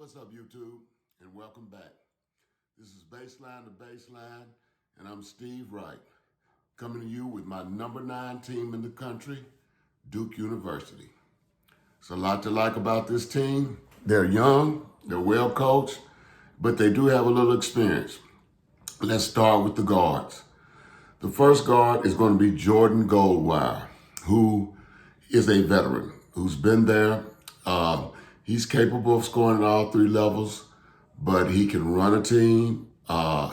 What's up, YouTube? And welcome back. This is Baseline to Baseline, and I'm Steve Wright, coming to you with my number 9 team in the country, Duke University. There's a lot to like about this team. They're young, they're well coached, but they do have a little experience. Let's start with the guards. The first guard is going to be Jordan Goldwire, who is a veteran, who's been there. He's capable of scoring at all 3 levels, but he can run a team.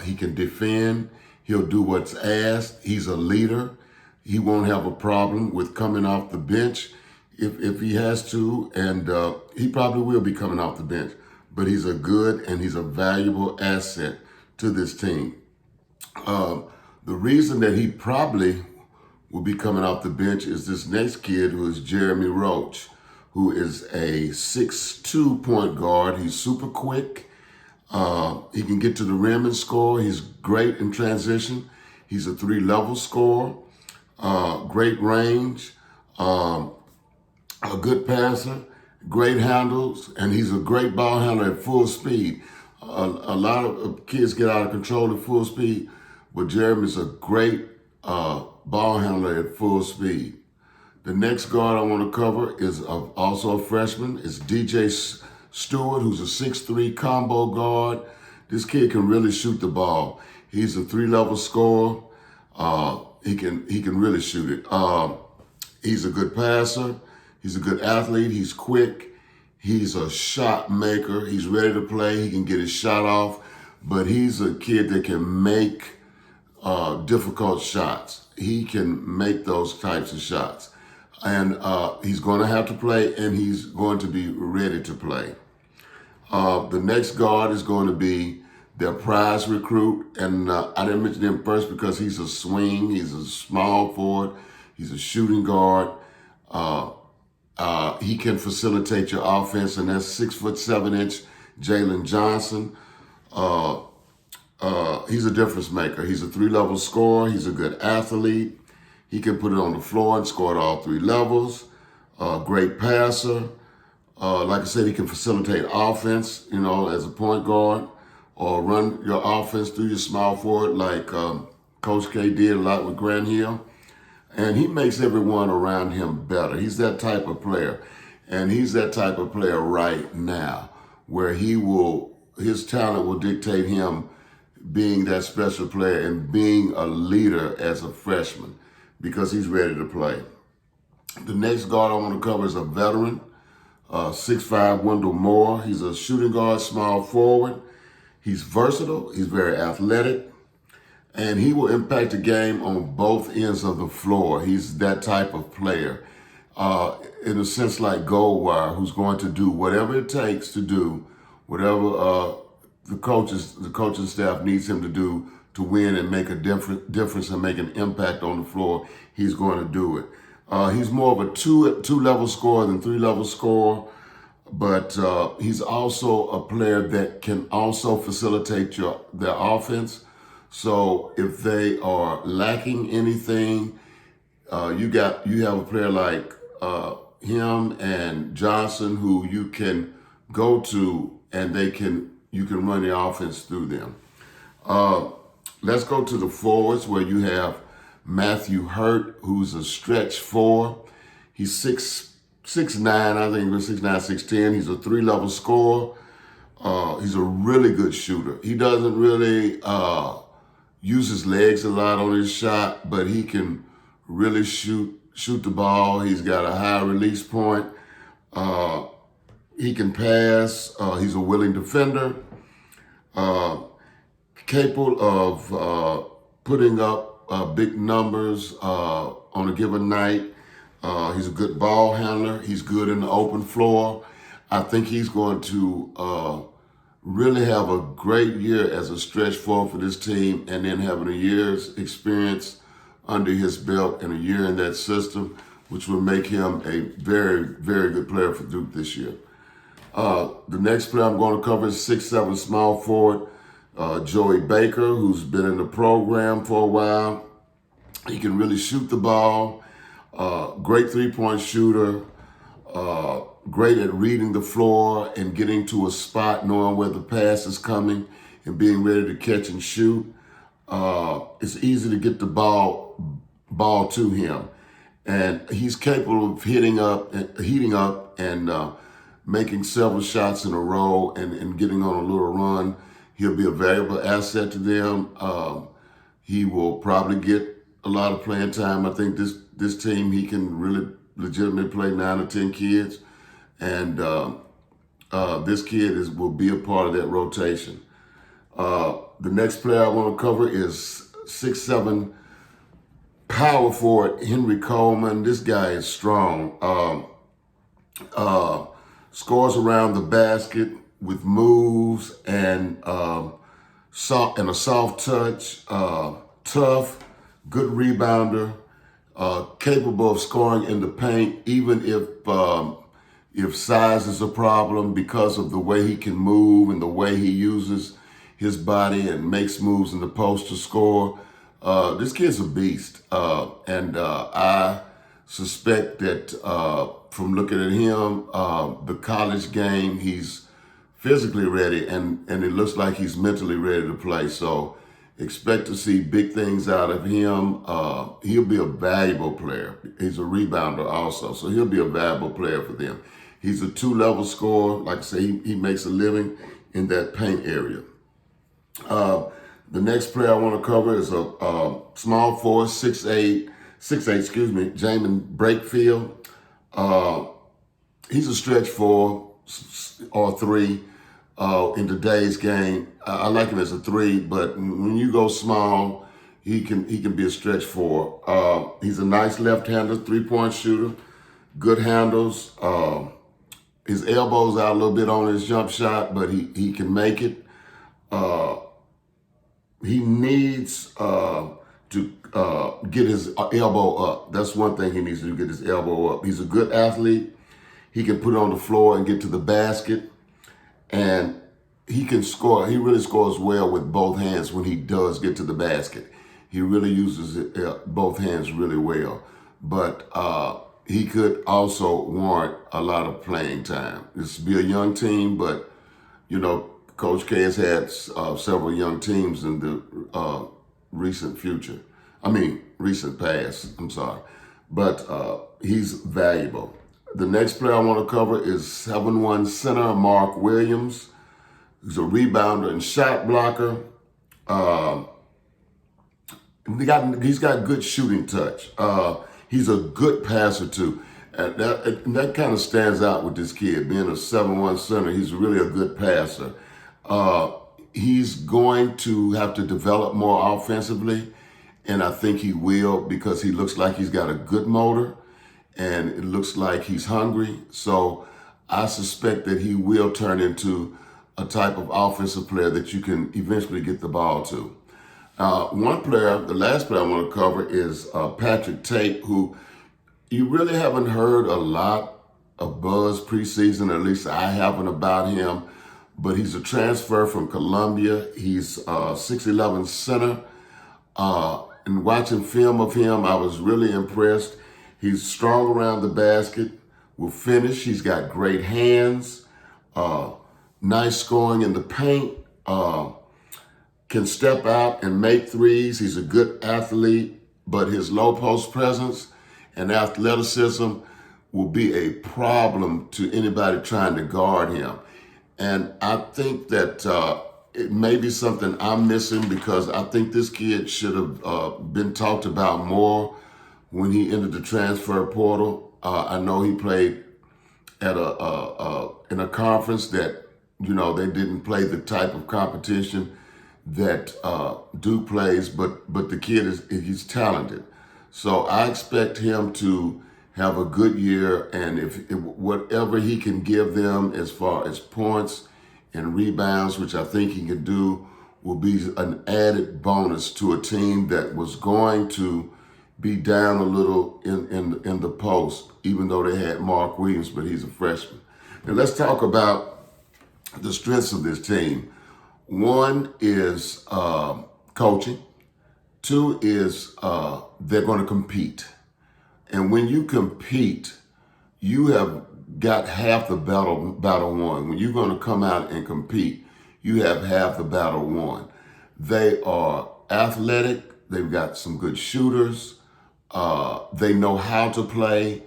He can defend. He'll do what's asked. He's a leader. He won't have a problem with coming off the bench if he has to, and he probably will be coming off the bench. But he's a good and he's a valuable asset to this team. The reason that he probably will be coming off the bench is this next kid, who is Jeremy Roach, who is a 6'2" point guard. He's super quick. He can get to the rim and score. He's great in transition. He's a 3-level scorer, great range, a good passer, great handles, and he's a great ball handler at full speed. A lot of kids get out of control at full speed, but Jeremy's a great ball handler at full speed. The next guard I want to cover is also a freshman. It's DJ Stewart, who's a 6'3" combo guard. This kid can really shoot the ball. He's a 3-level scorer. He can really shoot it. He's a good passer. He's a good athlete. He's quick. He's a shot maker. He's ready to play. He can get his shot off, but he's a kid that can make difficult shots. He can make those types of shots. And he's going to have to play, and he's going to be ready to play. The next guard is going to be their prize recruit, and I didn't mention him first because he's a swing. He's a small forward. He's a shooting guard. He can facilitate your offense, and that's 6'7" Jalen Johnson. He's a difference maker. He's a 3-level scorer. He's a good athlete. He can put it on the floor and score at all 3 levels. Great passer. Like I said, he can facilitate offense, as a point guard, or run your offense through your small forward like Coach K did a lot with Grant Hill. And he makes everyone around him better. He's that type of player. And he's that type of player right now, where his talent will dictate him being that special player and being a leader as a freshman, because he's ready to play. The next guard I want to cover is a veteran, 6'5" Wendell Moore. He's a shooting guard, small forward. He's versatile. He's very athletic. And he will impact the game on both ends of the floor. He's that type of player, in a sense like Goldwire, who's going to do whatever it takes to do whatever the coaching staff needs him to do to win and make a difference and make an impact on the floor. He's going to do it. He's more of a two-level scorer than 3-level scorer, but he's also a player that can also facilitate their offense. So if they are lacking anything, you have a player like him and Johnson, who you can go to, and you can run the offense through them. Let's go to the forwards, where you have Matthew Hurt, who's a stretch 4. He's 6'9", I think he's 6'9", 6'10". He's a 3-level scorer. He's a really good shooter. He doesn't really use his legs a lot on his shot, but he can really shoot the ball. He's got a high release point. He can pass. He's a willing defender. Capable of putting up big numbers on a given night. He's a good ball handler. He's good in the open floor. I think he's going to really have a great year as a stretch 4 for this team, and then having a year's experience under his belt and a year in that system, which will make him a very, very good player for Duke this year. The next player I'm going to cover is 6'7" small forward, Joey Baker, who's been in the program for a while. He can really shoot the ball. Great 3-point shooter. great at reading the floor and getting to a spot, knowing where the pass is coming and being ready to catch and shoot. It's easy to get the ball to him. And he's capable of heating up and making several shots in a row and getting on a little run. He'll be a valuable asset to them. He will probably get a lot of playing time. I think this team, he can really legitimately play 9 or 10 kids. And this kid will be a part of that rotation. The next player I want to cover is 6'7" power forward Henry Coleman. This guy is strong. Scores around the basket with moves and a soft touch. Tough, good rebounder. Capable of scoring in the paint, even if size is a problem, because of the way he can move and the way he uses his body and makes moves in the post to score. This kid's a beast. And I suspect that from looking at him, the college game, he's physically ready and it looks like he's mentally ready to play. So expect to see big things out of him. He'll be a valuable player. He's a rebounder also, so he'll be a valuable player for them. He's a 2-level scorer. Like I say, he makes a living in that paint area. The next player I want to cover is a small forward, 6'8", Jamin Brakefield. He's a stretch 4 or 3 in today's game. I like him as a 3, but when you go small, he can be a stretch 4. He's a nice left-hander, 3-point shooter, good handles. His elbow's out a little bit on his jump shot, but he can make it. He needs to get his elbow up. That's one thing he needs to do, get his elbow up. He's a good athlete. He can put it on the floor and get to the basket. And he can score. He really scores well with both hands when he does get to the basket. He really uses both hands really well. But he could also warrant a lot of playing time. This will be a young team, but, you know, Coach K has had several young teams in the recent past, I'm sorry. But he's valuable. The next player I want to cover is 7'1" center Mark Williams. He's a rebounder and shot blocker. He's got good shooting touch. He's a good passer too. And that kind of stands out with this kid. Being a 7'1" center, he's really a good passer. He's going to have to develop more offensively, and I think he will, because he looks like he's got a good motor and it looks like he's hungry. So I suspect that he will turn into a type of offensive player that you can eventually get the ball to. One player, the last player I want to cover, is Patrick Tate, who you really haven't heard a lot of buzz preseason, at least I haven't, about him. But he's a transfer from Columbia. He's 6'11" center. And watching film of him, I was really impressed. He's strong around the basket, will finish. He's got great hands, nice scoring in the paint, can step out and make threes. He's a good athlete, but his low post presence and athleticism will be a problem to anybody trying to guard him. And I think that it may be something I'm missing, because I think this kid should have been talked about more when he entered the transfer portal. I know he played at in a conference that, you know, they didn't play the type of competition that Duke plays, but the kid he's talented. So I expect him to have a good year, and if whatever he can give them as far as points and rebounds, which I think he can do, will be an added bonus to a team that was going to be down a little in the post, even though they had Mark Williams, but he's a freshman. Now let's talk about the strengths of this team. One is coaching. Two is they're going to compete. And when you compete, you have got half the battle won. When you're going to come out and compete, you have half the battle won. They are athletic. They've got some good shooters. They know how to play.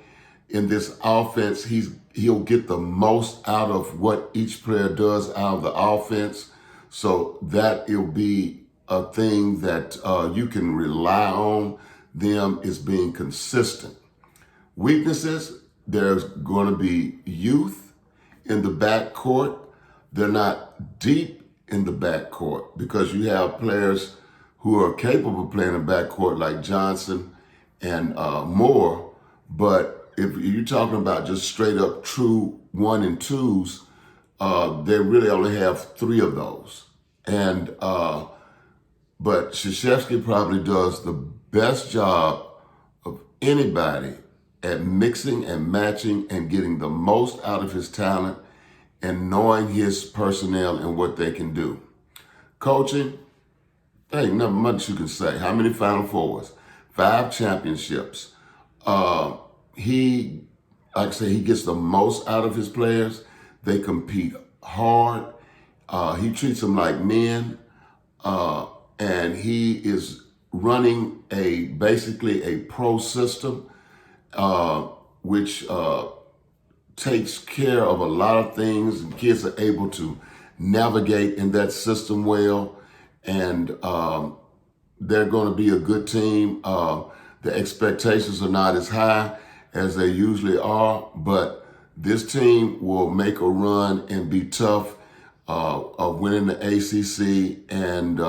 In this offense, he'll get the most out of what each player does out of the offense. So that it'll be a thing that you can rely on them is being consistent. Weaknesses, there's going to be youth in the backcourt. They're not deep in the backcourt because you have players who are capable of playing in the backcourt like Johnson and Moore. But if you're talking about just straight up true 1 and 2s, they really only have 3 of those. And but Krzyzewski probably does the best job of anybody at mixing and matching and getting the most out of his talent and knowing his personnel and what they can do. Coaching, there ain't nothing much you can say. How many Final Fours? 5 championships. He, like I say, he gets the most out of his players. They compete hard. He treats them like men. And he is running basically a pro system, which takes care of a lot of things, and kids are able to navigate in that system well, and they're going to be a good team. The expectations are not as high as they usually are, but this team will make a run and be tough of winning the ACC, and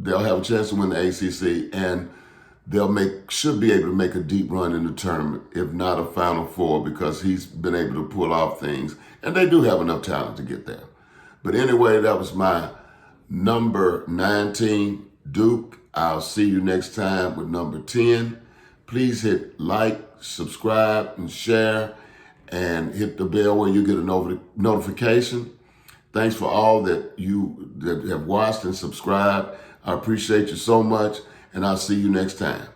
they'll have a chance to win the ACC, and should be able to make a deep run in the tournament, if not a Final Four, because he's been able to pull off things, and they do have enough talent to get there. But anyway, that was my number 19, Duke. I'll see you next time with number 10. Please hit like, subscribe, and share, and hit the bell where you get a notification. Thanks for all that have watched and subscribed. I appreciate you so much, and I'll see you next time.